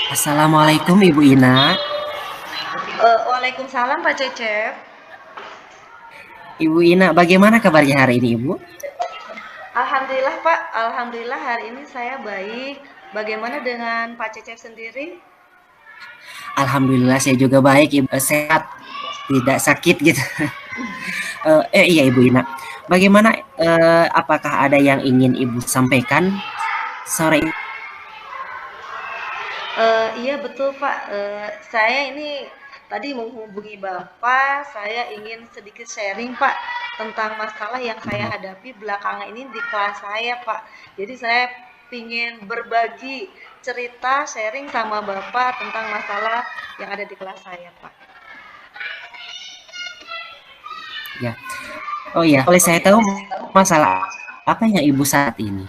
Assalamualaikum Ibu Ina. Waalaikumsalam Pak Cecep. Ibu Ina, bagaimana kabarnya hari ini Ibu? Alhamdulillah Pak, Alhamdulillah hari ini saya baik. Bagaimana dengan Pak Cecep sendiri? Alhamdulillah saya juga baik, Ibu. Sehat, tidak sakit gitu. Iya Ibu Ina. Bagaimana? Apakah ada yang ingin Ibu sampaikan sore ini? Iya betul Pak, saya ini tadi menghubungi Bapak, saya ingin sedikit sharing Pak tentang masalah yang saya hadapi belakangan ini di kelas saya Pak. Jadi saya ingin berbagi cerita sharing sama Bapak tentang masalah yang ada di kelas saya Pak. Ya. Oh iya, boleh saya tahu masalah apa yang Ibu saat ini?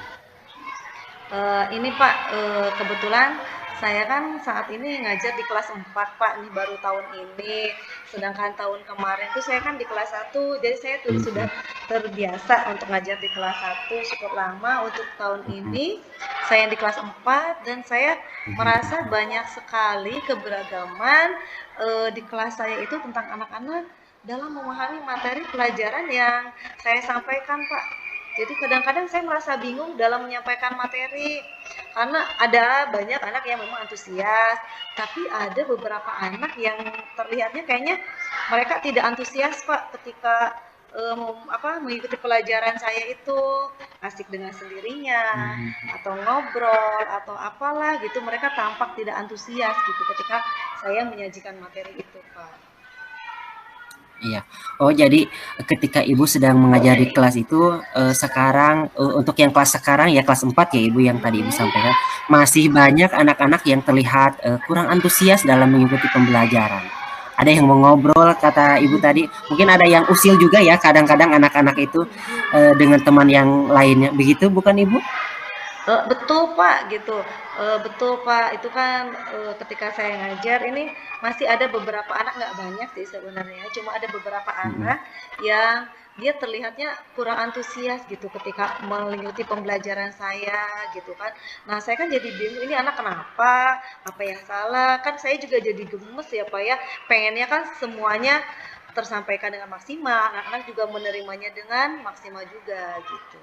Ini Pak, kebetulan saya kan saat ini ngajar di kelas 4 Pak, nih baru tahun ini. Sedangkan tahun kemarin tuh saya kan di kelas 1, jadi saya tuh sudah Mhm, terbiasa untuk ngajar di kelas 1 cukup lama. Untuk tahun mhm, ini saya di kelas 4 dan saya mhm, merasa mhm. banyak sekali keberagaman di kelas saya itu tentang anak-anak dalam memahami materi pelajaran yang saya sampaikan Pak. Jadi kadang-kadang saya merasa bingung dalam menyampaikan materi karena ada banyak anak yang memang antusias, tapi ada beberapa anak yang terlihatnya kayaknya mereka tidak antusias Pak ketika mengikuti pelajaran saya itu asik dengan sendirinya Mhm. atau ngobrol atau apalah gitu mereka tampak tidak antusias gitu ketika saya menyajikan materi itu Pak. Iya. Oh, jadi ketika Ibu sedang mengajar di kelas itu, sekarang, untuk yang kelas sekarang ya kelas 4 ya Ibu yang tadi Ibu sampaikan, masih banyak anak-anak yang terlihat, kurang antusias dalam mengikuti pembelajaran. Ada yang mau ngobrol kata Ibu tadi, mungkin ada yang usil juga ya kadang-kadang anak-anak itu, dengan teman yang lainnya, begitu bukan Ibu? Betul, Pak, gitu. Betul, Pak, itu kan, ketika saya ngajar ini masih ada beberapa anak, nggak banyak sih sebenarnya, cuma ada beberapa Mhm, anak yang dia terlihatnya kurang antusias gitu ketika mengikuti pembelajaran saya gitu kan. Nah, saya kan jadi bingung, ini anak kenapa? Apa yang salah? Kan saya juga jadi gemes ya, Pak, ya, pengennya kan semuanya tersampaikan dengan maksimal, anak-anak juga menerimanya dengan maksimal juga gitu.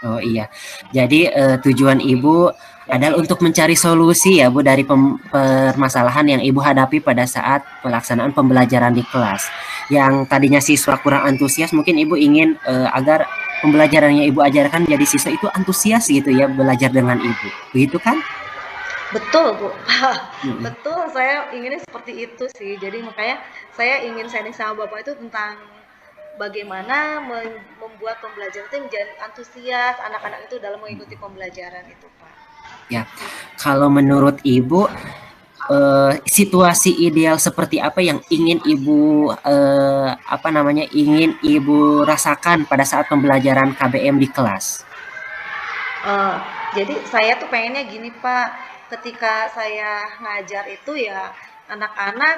oh iya. Jadi, tujuan Ibu adalah untuk mencari solusi ya Bu dari permasalahan yang Ibu hadapi pada saat pelaksanaan pembelajaran di kelas. Yang tadinya siswa kurang antusias, mungkin Ibu ingin, agar pembelajaran yang Ibu ajarkan jadi siswa itu antusias gitu ya belajar dengan Ibu, begitu kan? Betul, Bu. Mhm. Betul, saya inginnya seperti itu sih. Jadi makanya saya ingin sharing sama Bapak itu tentang bagaimana membuat pembelajaran itu menjadi antusias anak-anak itu dalam mengikuti pembelajaran itu, Pak. Ya, kalau menurut Ibu, situasi ideal seperti apa yang ingin Ibu, apa namanya, ingin Ibu rasakan pada saat pembelajaran KBM di kelas? Eh, jadi saya tuh pengennya gini Pak, ketika saya ngajar itu ya anak-anak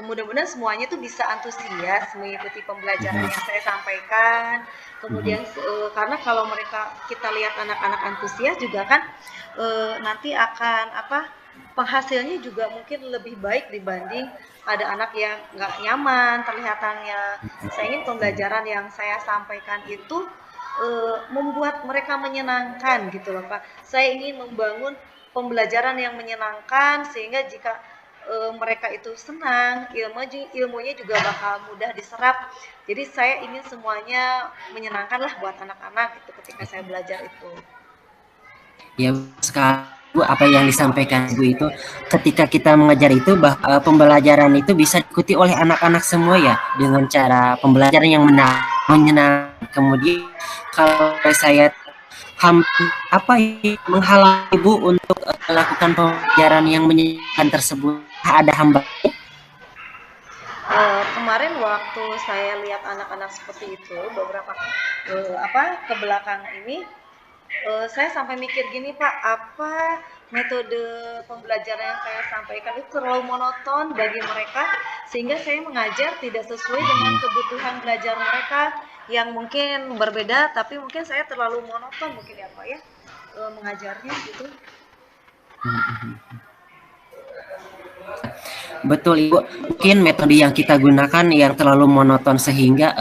mudah-mudahan semuanya tuh bisa antusias mengikuti pembelajaran Mhm, yang saya sampaikan. mhm, Kemudian karena kalau mereka kita lihat anak-anak antusias juga kan nanti akan apa penghasilnya juga mungkin lebih baik dibanding ada anak yang nggak nyaman terlihatannya. Saya ingin mhm. pembelajaran yang saya sampaikan itu membuat mereka menyenangkan gitu loh Pak. Saya ingin membangun pembelajaran yang menyenangkan sehingga jika mereka itu senang, ilmunya juga bakal mudah diserap. Jadi saya ingin semuanya menyenangkan lah buat anak-anak gitu ketika saya belajar itu. Ya, sekali Bu, apa yang disampaikan Ibu itu, ketika kita mengajar itu pembelajaran itu bisa diikuti oleh anak-anak semua ya, dengan cara pembelajaran yang menyenangkan. Kemudian kalau saya apa ya, menghalangi Ibu untuk, melakukan pembelajaran yang menyenangkan tersebut? Ada hambatan? Kemarin waktu saya lihat anak-anak seperti itu beberapa ke belakang ini saya sampai mikir gini Pak, apa metode pembelajaran yang saya sampaikan itu terlalu monoton bagi mereka sehingga saya mengajar tidak sesuai dengan Mhm, kebutuhan belajar mereka yang mungkin berbeda tapi mungkin saya terlalu monoton mungkin ya Pak ya mengajarnya gitu. mhm, mhm. Betul Ibu, mungkin metode yang kita gunakan yang terlalu monoton sehingga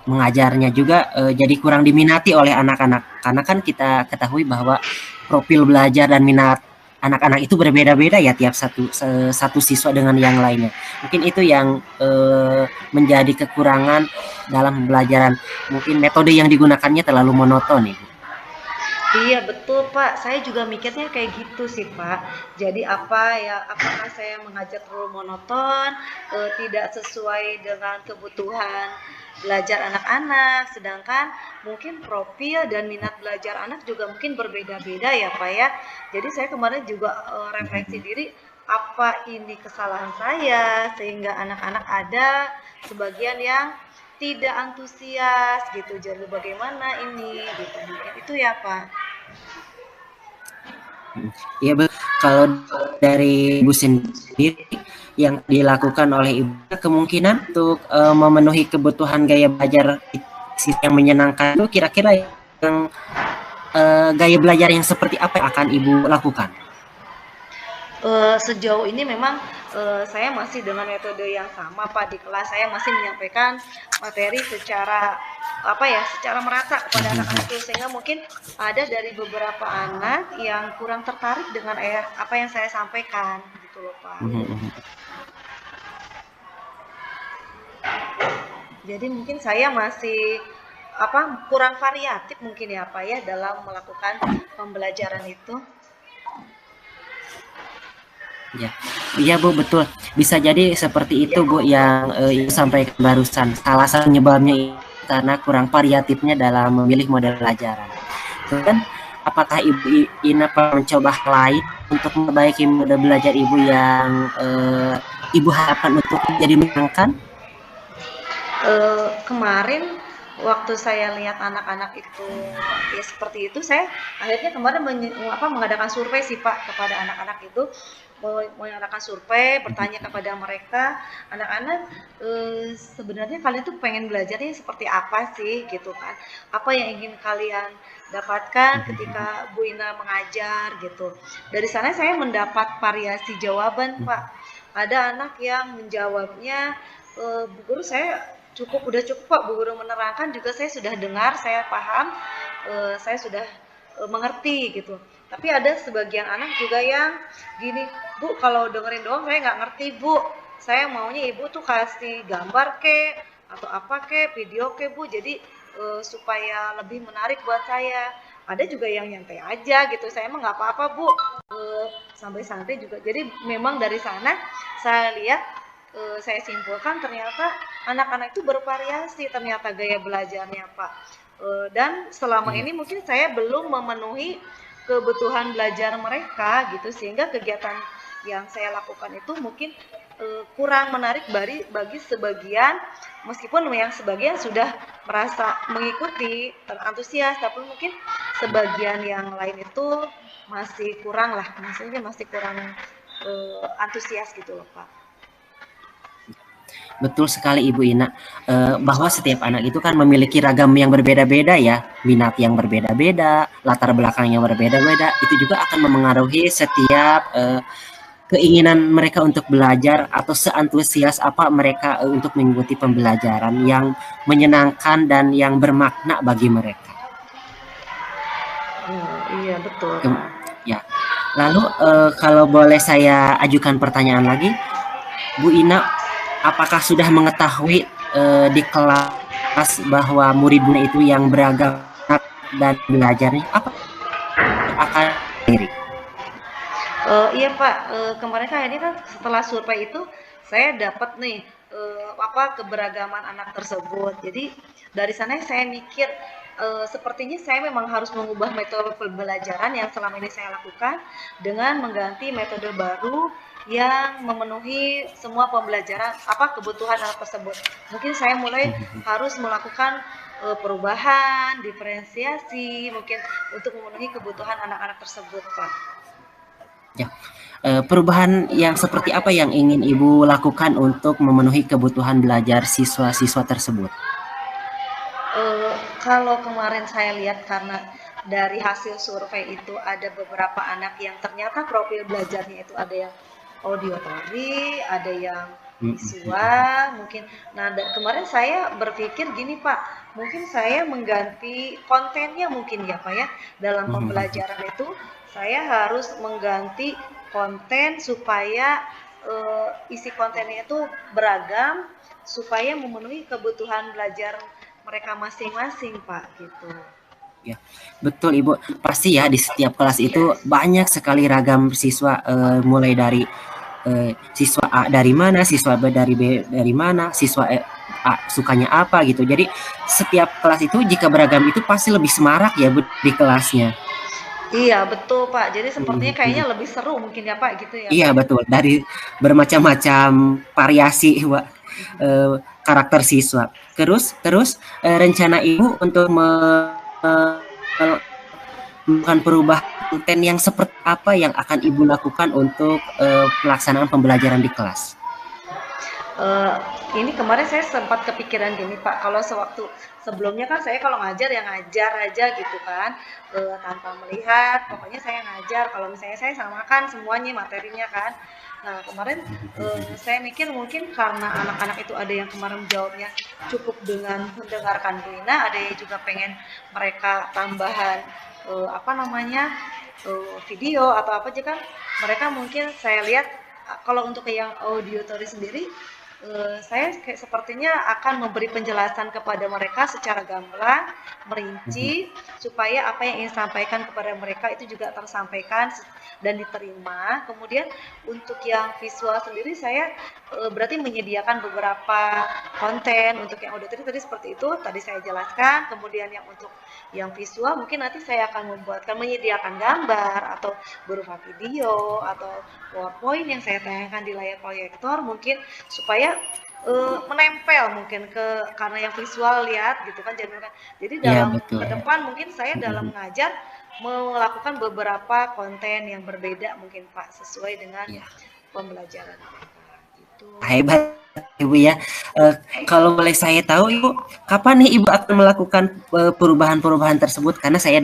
mengajarnya juga jadi kurang diminati oleh anak-anak. Karena kan kita ketahui bahwa profil belajar dan minat anak-anak itu berbeda-beda ya tiap satu siswa dengan yang lainnya. Mungkin itu yang menjadi kekurangan dalam pembelajaran. Mungkin metode yang digunakannya terlalu monoton Ibu. Iya betul Pak, saya juga mikirnya kayak gitu sih Pak. Jadi apa ya, apakah saya mengajar terlalu monoton, tidak sesuai dengan kebutuhan belajar anak-anak, sedangkan mungkin profil dan minat belajar anak juga mungkin berbeda-beda ya Pak ya. Jadi saya kemarin juga refleksi diri, apa ini kesalahan saya sehingga anak-anak ada sebagian yang tidak antusias gitu. Jadi bagaimana ini gitu. Mungkin itu ya Pak. Iya, kalau dari Ibu sendiri yang dilakukan oleh Ibu kemungkinan untuk memenuhi kebutuhan gaya belajar yang menyenangkan itu kira-kira yang gaya belajar yang seperti apa yang akan Ibu lakukan? Sejauh ini memang saya masih dengan metode yang sama Pak, di kelas saya masih menyampaikan materi secara apa ya, secara merata kepada anak-anak itu, sehingga mungkin ada dari beberapa anak yang kurang tertarik dengan apa yang saya sampaikan gitu loh Pak. Jadi mungkin saya masih apa kurang variatif mungkin ya Pak ya dalam melakukan pembelajaran itu. Ya, iya Bu, betul. Bisa jadi seperti itu Bu yang Ibu sampaikan barusan. Salah satu penyebabnya karena kurang variatifnya dalam memilih model pelajaran. Kemudian, apakah Ibu Ina pernah mencoba hal lain untuk memperbaiki model belajar Ibu yang Ibu harapkan untuk jadi menyenangkan? Kemarin waktu saya lihat anak-anak itu ya seperti itu, saya akhirnya kemarin mengadakan survei sih Pak kepada anak-anak itu, mengadakan survei, bertanya kepada mereka, anak-anak sebenarnya kalian tuh pengen belajarnya seperti apa sih gitu kan? Apa yang ingin kalian dapatkan ketika Bu Ina mengajar gitu. Dari sana saya mendapat variasi jawaban Pak. Ada anak yang menjawabnya, Bu Guru saya udah cukup Pak, Bu Guru menerangkan juga saya sudah dengar, saya paham, saya sudah mengerti gitu. Tapi ada sebagian anak juga yang gini, Bu kalau dengerin doang saya nggak ngerti Bu, saya maunya Ibu tuh kasih gambar ke atau apa ke, video ke Bu, jadi supaya lebih menarik buat saya. Ada juga yang nyantai aja gitu, saya emang nggak apa-apa Bu, sampai santai juga. Jadi memang dari sana saya lihat, saya simpulkan ternyata anak-anak itu bervariasi ternyata gaya belajarnya Pak. Dan selama Iya. ini mungkin saya belum memenuhi kebutuhan belajar mereka gitu, sehingga kegiatan yang saya lakukan itu mungkin kurang menarik bagi sebagian, meskipun yang sebagian sudah merasa mengikuti antusias, tapi mungkin sebagian yang lain itu masih kurang lah, maksudnya masih kurang antusias gitu loh Pak. Betul sekali Ibu Ina, bahwa setiap anak itu kan memiliki ragam yang berbeda-beda ya, minat yang berbeda-beda, latar belakang yang berbeda-beda, itu juga akan memengaruhi setiap keinginan mereka untuk belajar atau seantusias apa mereka untuk mengikuti pembelajaran yang menyenangkan dan yang bermakna bagi mereka. Iya betul Kem Pak. ya. Lalu, kalau boleh saya ajukan pertanyaan lagi, Bu Ina, apakah sudah mengetahui di kelas bahwa muridnya itu yang beragam dan belajarnya apa akan diri? Iya Pak, kemarin kan ini kan setelah survei itu saya dapat nih apa keberagaman anak tersebut. Jadi dari sana saya mikir sepertinya saya memang harus mengubah metode pembelajaran yang selama ini saya lakukan dengan mengganti metode baru yang memenuhi semua pembelajaran apa kebutuhan anak tersebut. Mungkin saya mulai harus melakukan perubahan, diferensiasi mungkin untuk memenuhi kebutuhan anak-anak tersebut, Pak. Ya, perubahan yang seperti apa yang ingin Ibu lakukan untuk memenuhi kebutuhan belajar siswa-siswa tersebut? Kalau kemarin saya lihat karena dari hasil survei itu ada beberapa anak yang ternyata profil belajarnya itu ada yang audiotori, ada yang Mhm mhm. visual mungkin. Nah, kemarin saya berpikir gini Pak, mungkin saya mengganti kontennya mungkin ya Pak ya, dalam Mhm mhm. pembelajaran itu saya harus mengganti konten supaya isi kontennya itu beragam, supaya memenuhi kebutuhan belajar mereka masing-masing Pak gitu. Ya, betul Ibu. Pasti ya di setiap kelas itu banyak sekali ragam siswa, mulai dari siswa A dari mana, siswa B dari B dari mana, siswa A sukanya apa gitu. Jadi setiap kelas itu jika beragam itu pasti lebih semarak ya Bu di kelasnya. Iya betul Pak, jadi sepertinya Mhm kayaknya mhm. lebih seru mungkin ya Pak gitu ya Iya Pak ya. betul, dari bermacam-macam variasi Wak, karakter siswa. Terus terus rencana Ibu untuk melakukan perubahan konten yang seperti apa yang akan Ibu lakukan untuk pelaksanaan pembelajaran di kelas? Eh, ini kemarin saya sempat kepikiran gini Pak, kalau sewaktu sebelumnya kan saya kalau ngajar ya ngajar aja gitu kan, tanpa melihat, pokoknya saya ngajar. Kalau misalnya saya samakan semuanya materinya kan. Nah kemarin saya mikir mungkin karena anak-anak itu ada yang kemarin jawabnya cukup dengan mendengarkan Brina, ada yang juga pengen mereka tambahan apa namanya video atau apa aja kan, mereka mungkin saya lihat kalau untuk yang auditory sendiri saya kayak sepertinya akan memberi penjelasan kepada mereka secara gamblang, merinci, supaya apa yang ingin sampaikan kepada mereka itu juga tersampaikan dan diterima. Kemudian untuk yang visual sendiri saya berarti menyediakan beberapa konten untuk yang auditory tadi seperti itu, tadi saya jelaskan. Kemudian yang untuk yang visual mungkin nanti saya akan menyediakan gambar atau berupa video atau PowerPoint yang saya tayangkan di layar proyektor mungkin supaya menempel mungkin karena yang visual lihat gitu kan jadi Iya dalam betul. ke depan mungkin saya dalam Mhm. mengajar melakukan beberapa konten yang berbeda mungkin Pak sesuai dengan Iya. pembelajaran mereka gitu. Hebat Ibu ya. Eh, Kalau boleh saya tahu Ibu, kapan nih Ibu akan melakukan perubahan-perubahan tersebut? Karena saya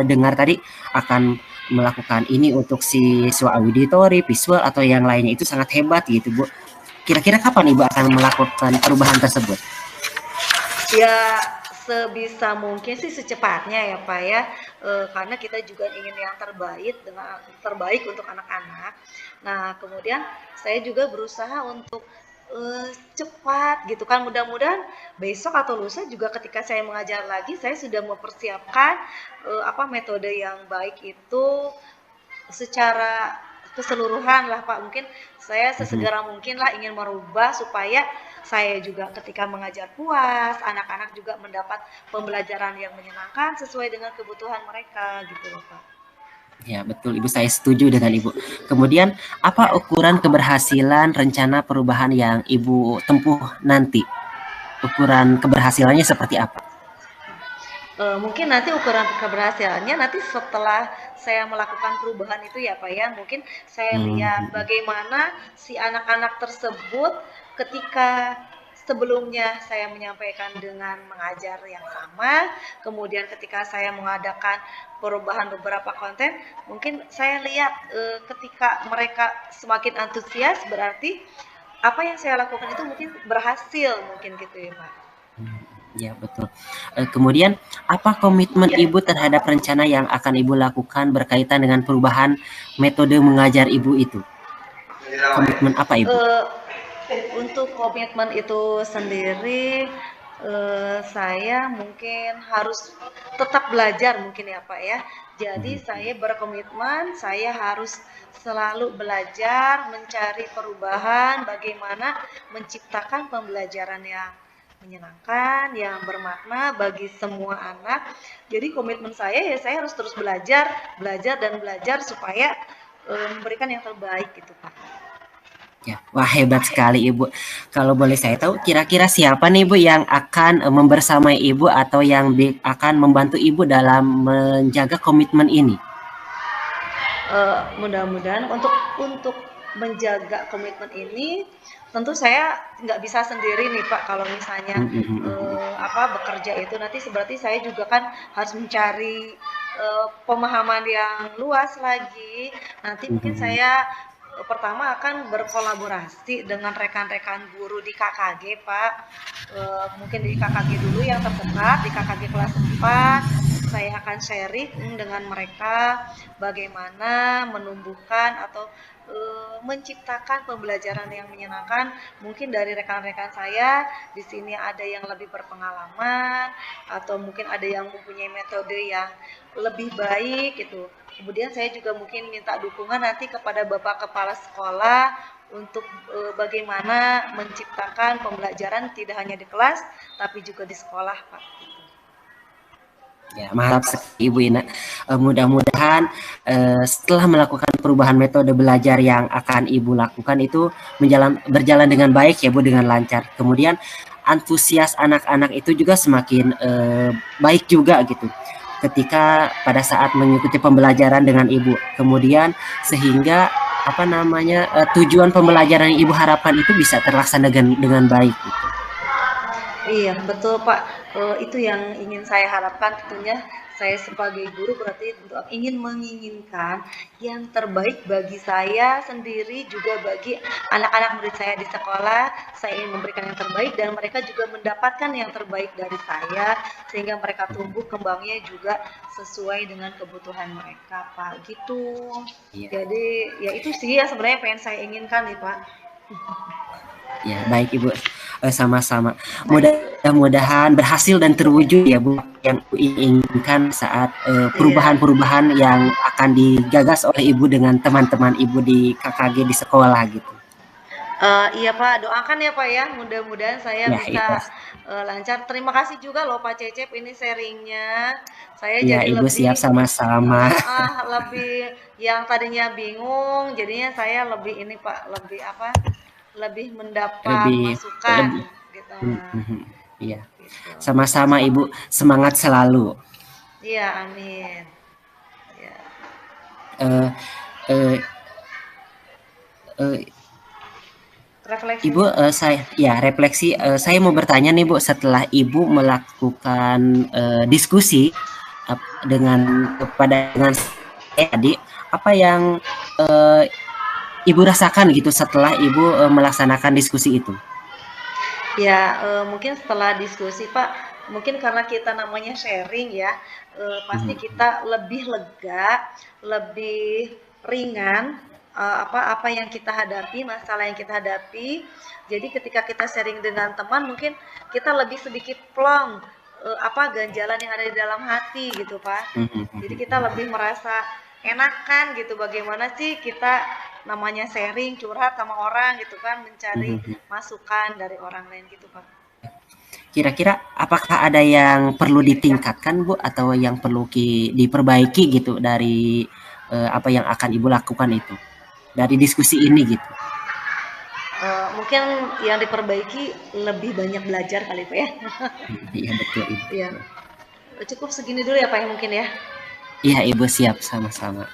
dengar tadi akan melakukan ini untuk siswa auditori, visual atau yang lainnya itu sangat hebat gitu Bu. Kira-kira kapan Ibu akan melakukan perubahan tersebut? Ya sebisa mungkin sih secepatnya ya Pak ya, karena kita juga ingin yang terbaik untuk anak-anak. Nah kemudian saya juga berusaha untuk cepat gitu kan, mudah-mudahan besok atau lusa juga ketika saya mengajar lagi saya sudah mempersiapkan apa metode yang baik itu secara keseluruhan lah Pak. Mungkin saya sesegera mungkin lah ingin merubah supaya saya juga ketika mengajar puas, anak-anak juga mendapat pembelajaran yang menyenangkan sesuai dengan kebutuhan mereka gitu loh Pak. Ya, betul Ibu, saya setuju dengan Ibu. Kemudian, apa ukuran keberhasilan rencana perubahan yang Ibu tempuh nanti? Ukuran keberhasilannya seperti apa? Mungkin nanti ukuran keberhasilannya nanti setelah saya melakukan perubahan itu ya Pak ya, mungkin saya lihat Hmm, bagaimana si anak-anak tersebut ketika sebelumnya saya menyampaikan dengan mengajar yang sama, kemudian ketika saya mengadakan perubahan beberapa konten, mungkin saya lihat ketika mereka semakin antusias berarti apa yang saya lakukan itu mungkin berhasil mungkin gitu ya Pak. ya, betul. Kemudian, apa komitmen Ibu terhadap rencana yang akan Ibu lakukan berkaitan dengan perubahan metode mengajar Ibu itu? Komitmen apa Ibu? Eh, untuk komitmen itu sendiri, saya mungkin harus tetap belajar mungkin ya Pak ya. Jadi saya berkomitmen, saya harus selalu belajar, mencari perubahan, bagaimana menciptakan pembelajaran yang menyenangkan, yang bermakna bagi semua anak. Jadi komitmen saya ya saya harus terus belajar, belajar dan belajar supaya memberikan yang terbaik gitu Pak. Ya, wah hebat sekali Ibu. Kalau boleh saya tahu, kira-kira siapa nih Ibu yang akan membersamai Ibu atau yang akan membantu Ibu dalam menjaga komitmen ini? Mudah-mudahan untuk menjaga komitmen ini tentu saya nggak bisa sendiri nih Pak kalau misalnya apa bekerja itu nanti berarti saya juga kan harus mencari pemahaman yang luas lagi nanti mungkin saya pertama akan berkolaborasi dengan rekan-rekan guru di KKG, Pak. Mungkin di KKG dulu yang terdekat, di KKG kelas 4, saya akan sharing dengan mereka bagaimana menumbuhkan atau menciptakan pembelajaran yang menyenangkan. Mungkin dari rekan-rekan saya di sini ada yang lebih berpengalaman atau mungkin ada yang mempunyai metode yang lebih baik gitu. Kemudian saya juga mungkin minta dukungan nanti kepada Bapak Kepala Sekolah untuk bagaimana menciptakan pembelajaran tidak hanya di kelas tapi juga di sekolah, Pak. Ya, mantap sekali Ibu Ina. Mudah-mudahan setelah melakukan perubahan metode belajar yang akan Ibu lakukan itu berjalan dengan baik ya Bu, dengan lancar. Kemudian antusias anak-anak itu juga semakin baik juga gitu ketika pada saat mengikuti pembelajaran dengan Ibu. Kemudian sehingga apa namanya tujuan pembelajaran yang Ibu harapkan itu bisa terlaksana dengan baik gitu. Iya, betul Pak. Itu yang ingin saya harapkan tentunya saya sebagai guru berarti ingin menginginkan yang terbaik bagi saya sendiri juga bagi anak-anak murid saya di sekolah. Saya ingin memberikan yang terbaik dan mereka juga mendapatkan yang terbaik dari saya sehingga mereka tumbuh kembangnya juga sesuai dengan kebutuhan mereka, Pak. Gitu. Iya. Jadi ya itu sih ya sebenarnya pengen saya inginkan nih, Pak. Ya, baik Ibu. Sama-sama. Mudah-mudahan berhasil dan terwujud ya Bu yang Ibu inginkan saat perubahan-perubahan yang akan digagas oleh Ibu dengan teman-teman Ibu di KKG di sekolah gitu. Iya Pak, doakan ya Pak ya, mudah-mudahan saya Ya, bisa iya. lancar. Terima kasih juga loh Pak Cecep ini sharingnya. Saya Ya, jadi Ibu siap lebih sama-sama. lebih yang tadinya bingung, jadinya saya lebih ini Pak, lebih apa? Lebih mendapat Lebih masukan lebih gitu. iya. Gitu. Sama-sama Ibu, semangat selalu. Iya, amin. Ya. Eh eh eh, Refleksi. Ibu, refleksi. Saya mau bertanya nih Bu, setelah Ibu melakukan diskusi dengan saya tadi, apa yang Ibu rasakan gitu setelah Ibu melaksanakan diskusi itu? Ya, mungkin setelah diskusi Pak, mungkin karena kita namanya sharing ya, pasti kita lebih lega, lebih ringan, apa yang kita hadapi, masalah yang kita hadapi. Jadi ketika kita sharing dengan teman, mungkin kita lebih sedikit plong, ganjalan yang ada di dalam hati gitu Pak. Jadi kita lebih merasa enakan gitu, bagaimana sih kita namanya sharing, curhat sama orang gitu kan, mencari masukan dari orang lain gitu Pak. Kira-kira apakah ada yang perlu ditingkatkan Bu atau yang perlu diperbaiki gitu dari apa yang akan Ibu lakukan itu dari diskusi ini gitu? Mungkin yang diperbaiki lebih banyak belajar kali Pak ya. Iya betul Ibu. Iya. Cukup segini dulu ya Pak ya mungkin ya. Iya Ibu siap sama-sama.